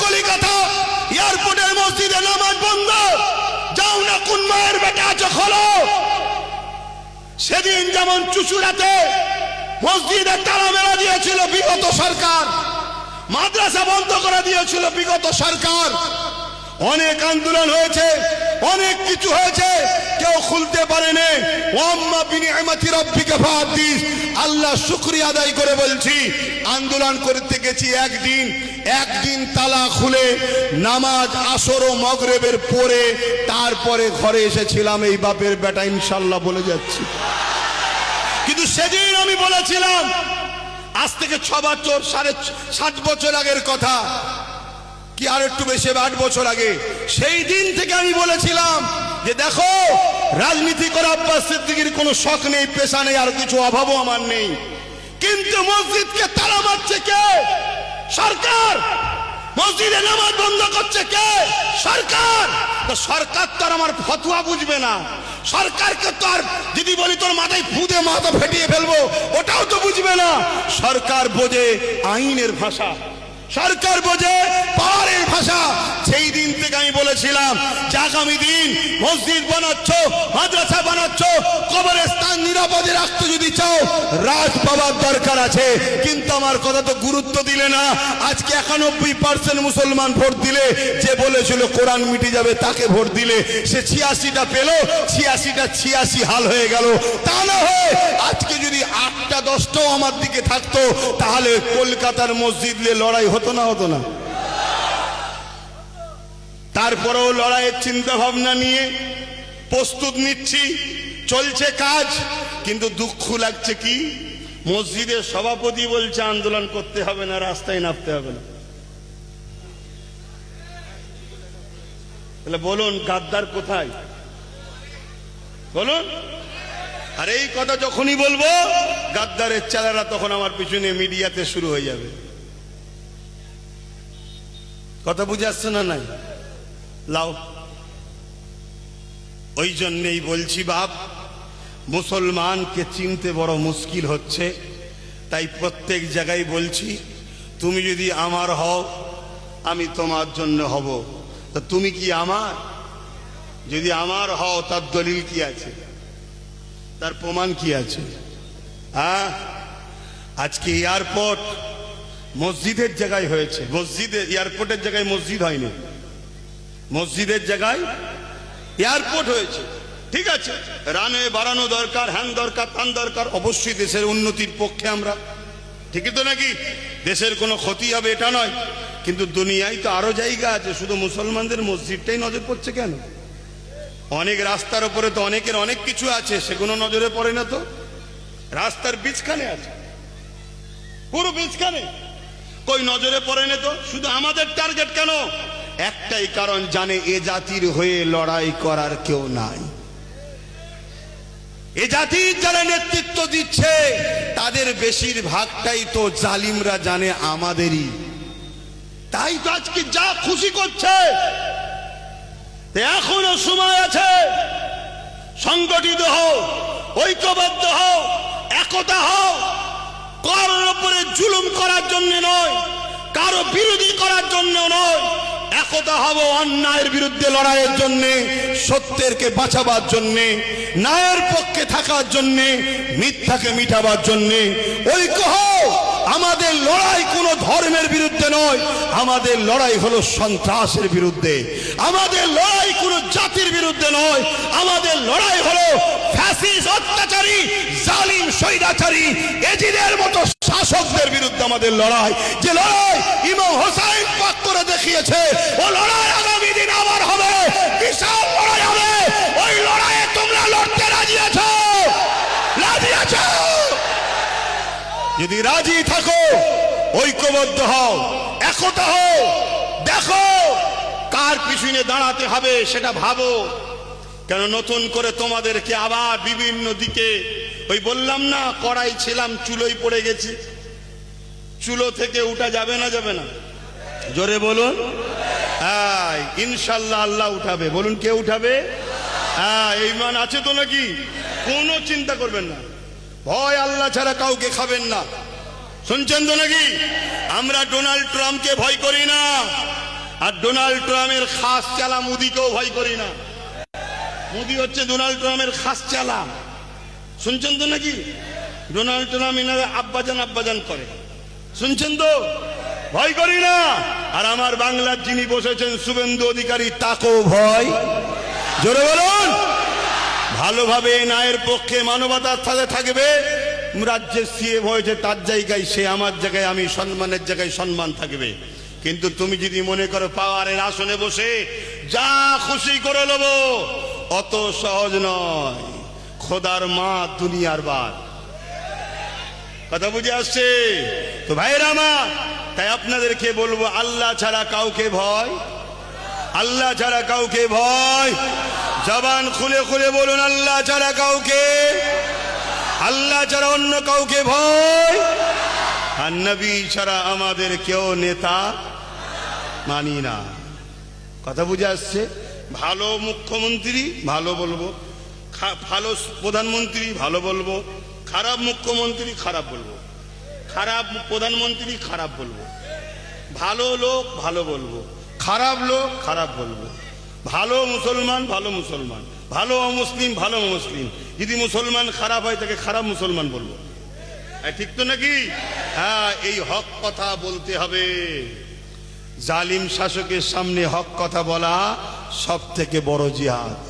কলিকাতা এয়ারপোর্টের মসজিদে নামাজ বন্ধ, যাও না কোন মায়ের বেটা আছো খোলো। সেদিন যেমন চুচুড়াতে মসজিদে তালা মেলা দিয়েছিল বিগত সরকার, মাদ্রাসা বন্ধ করে দিয়েছিল বিগত সরকার, অনেক আন্দোলন হয়েছে, অনেক কিছু হয়েছে, কেউ খুলতে পারেনি। ওয়াম্মা বিনিআমাতি রাব্বিকা ফাহাদ্দিস, আল্লাহ শুকরিয়া আদায় করে বলছি, আন্দোলন করতে গেছি একদিন তালা খুলে নামাজ আসর ও মাগরিবের পরে তারপরে ঘরে এসেছিলাম। এই বাপের বেটা ইনশাআল্লাহ বলে যাচ্ছি। কিন্তু সেদিন আমি বলেছিলাম, আজ থেকে 6 বছর 7.5 বছর আগের কথা, কি আর একটু বেশি 8 বছর আগে, সেই দিন থেকে আমি বলেছিলাম যে দেখো, রাজনীতি করা আব্বাস সিদ্দিকীর কোনো শখ নেই, পেশা নেই, আর কিছু অভাবও আমার নেই, কিন্তু মসজিদকে তালা মারছে কে? সরকার। মসজিদে নামাজ বন্ধ করছে কে? সরকার। তো সরকার তো আর আমার ফতোয়া বুঝবে না, সরকারকে তো আর যদি বলি তোর মাথায় ফুদে মাথা ফেটিয়ে ফেলবো ওটাও তো বুঝবে না। সরকার বোঝে আইনের ভাষা, সরকার বোঝে পাওয়ারের ভাষা। সেই দিন থেকে আমি বলেছিলাম যে আগামী দিন মসজিদ বানাচ্ছ, মাদ্রাসা বানাচ্ছ, কবরস্থান নিরাপদে রাখতে যদি চাও রাজ পাওয়ার দরকার আছে। কিন্তু আমার কথা তো গুরুত্ব দিলে না। আজকে 91% মুসলমান ভোট দিলে, যে বলেছিল কোরআন মিটে যাবে তাকে ভোট দিলে, সে 86টা পেল, 86টা 86 হাল হয়ে গেল। তা না হয় আজকে যদি 8টা 10টাও আমার দিকে থাকতো, তাহলে কলকাতার মসজিদ নিয়ে লড়াই হতো না? হতো না? তারপরেও লড়াইয়ের চিন্তা ভাবনা নিয়ে প্রস্তুত নিচ্ছি, চলছে কাজ। কিন্তু দুঃখ লাগছে কি, মসজিদের সভাপতি বলছে আন্দোলন করতে হবে না, রাস্তায় নামতে হবে না। তাহলে বলুন গাদ্দার কোথায়? বলুন। আর এই কথা যখনই বলবো গাদ্দারের চালারা তখন আমার পিছনে মিডিয়াতে শুরু হয়ে যাবে। কথা বুঝে আসছে না? নাই লাও। ওই জন্যই বলছি বাপ, মুসলমানকে চিনতে বড় মুশকিল হচ্ছে। তাই প্রত্যেক জায়গায় বলছি, তুমি যদি আমার হও আমি তোমার জন্য হব। তা তুমি কি আমার? যদি আমার হও তার দলিল কি আছে, তার প্রমাণ কি আছে? হ্যাঁ, আজকে এয়ারপোর্ট মসজিদের জায়গায় হয়েছে, মসজিদের এয়ারপোর্টের জায়গায় মসজিদ হয়নি, মসজিদের জায়গায় এয়ারপোর্ট হয়েছে। ঠিক আছে, রানওয়ে বাড়ানো দরকার, হ্যান দরকার, তান দরকার, অবশ্যই দেশের উন্নতির পক্ষে আমরা। ঠিকই তো নাকি? দেশের কোনো ক্ষতি হবে এটা নয়। কিন্তু দুনিয়ায় তো আরো জায়গা আছে, শুধু মুসলমানদের মসজিদটাই নজর পড়ছে কেন? অনেক রাস্তার উপরে তো অনেকের অনেক কিছু আছে, সেগুলো নজরে পড়ে না তো। রাস্তার বীজখানে আছে, পুরো বীজখানে, কই নজরে পড়ে না তো। শুধু আমাদের টার্গেট কেন? একটাই কারণ, জানে এ জাতির হয়ে লড়াই করার কেউ নাই। এ জাতির যারা নেতৃত্ব দিচ্ছে তাদের বেশিরভাগটাই তো জালিমরা জানে আমাদেরই। তাই তো আজকে যা খুশি করছে। এখনো সময় আছে, সংগঠিত হও, ঐক্যবদ্ধ হও, একতা হও। কারোর উপরে জুলুম করার জন্য নয়, কারো বিরোধী করার জন্য নয়। একতা হব অন্যায়ের বিরুদ্ধে লড়াইয়ের জন্য, সত্যেরকে বাঁচাবার জন্য, ন্যায়ের পক্ষে থাকার জন্য, মিথ্যাকে মিটাবার জন্য। ঐক্য হও। আমাদের লড়াই কোনো ধর্মের বিরুদ্ধে নয়, আমাদের লড়াই হলো সন্ত্রাসের বিরুদ্ধে। আমাদের লড়াই কোনো জাতির বিরুদ্ধে নয়, আমাদের লড়াই হলো ফ্যাসিস্ট, অত্যাচারী, জালিম, স্বৈরাচারী, এজিদের মতো শাসকদের বিরুদ্ধে আমাদের লড়াই। যে লড়াই ইমাম হোসেন পাক করে দেখিয়েছে, ও লড়াই আগামী দিন আবার হবে, বিশাল লড়াই হবে। ওই লড়াইয়ে তোমরা লড়তে রাজি আছো? রাজি আছো? যদি রাজি থাকো, ঐক্যবদ্ধ হও, একতা হও। দেখো কার পিছনে দাঁড়াতে হবে সেটা ভাবো। কেন নতুন করে তোমাদেরকে আবার বিভিন্ন দিকে, ওই বললাম না কড়াই ছিলাম চুলোই পড়ে গেছি, চুলো থেকে উঠা যাবে না? যাবে না? জোরে বলুন। হ্যাঁ, ইনশাল্লাহ আল্লাহ উঠাবে। বলুন কে উঠাবে? হ্যাঁ, ঈমান আছে তো নাকি? কোনো চিন্তা করবেন না, ভয় আল্লাহ ছাড়া কাউকে খাবেন না। শুনছেন তো নাকি? আমরা ডোনাল্ড ট্রাম্পকে ভয় করি না, আর ডোনাল্ড ট্রাম্পের খাস চালা মোদিকেও ভয় করি না। মোদি হচ্ছে ডোনাল্ড ট্রাম্পের খাস চালা, শুনছেন তো নাকি? ডোনাল্ড ট্রাম্প এনারা আব্বাজান আব্বাজান করে, শুনছেন তো? ভয় করি না। আর আমার বাংলার যিনি বসেছেন শুভেন্দু অধিকারী, তাকেও ভয়, জোরে বলুন। ভালোভাবে ন্যায়ের পক্ষে মানবতার সাথে থাকবে। রাজ্যের সিএম হয়েছে, তার জায়গায় সে, আমার জায়গায় আমি, সম্মানের জায়গায় সম্মান থাকবে। কিন্তু তুমি যদি মনে করো পাওয়ারের আসনে বসে যা খুশি করে নেব, অত সহজ নয়। খোদার মা দুনিয়ার বাদ, কথা বুঝে আসছে তো ভাইরা আমার? তাই আপনাদেরকে বলবো, আল্লাহ ছাড়া কাউকে ভয়, আল্লাহ ছাড়া কাউকে ভয়। জবান খুলে খুলে বলুন, আল্লাহ ছাড়া কাউকে, আল্লাহ ছাড়া অন্য কাউকে ভয়। আর নবী ছাড়া আমাদের কেউ নেতা মানি না, কথা বুঝে আসছে? ভালো মুখ্যমন্ত্রী ভালো বলবো, ভালো প্রধানমন্ত্রী ভালো বলবো, খারাপ মুখ্যমন্ত্রী খারাপ বলবো, খারাপ প্রধানমন্ত্রী খারাপ বলবো, ভালো লোক ভালো বলবো, খারাপ লোক খারাপ বলবো, ভালো মুসলমান ভালো মুসলমান, ভালো অমুসলিম ভালো মুসলিম। যদি মুসলমান খারাপ হয় তাকে খারাপ মুসলমান বলবো, ঠিক তো নাকি? হ্যাঁ, এই হক কথা বলতে হবে। জালিম শাসকের সামনে হক কথা বলা সব থেকে বড় জিহাদ।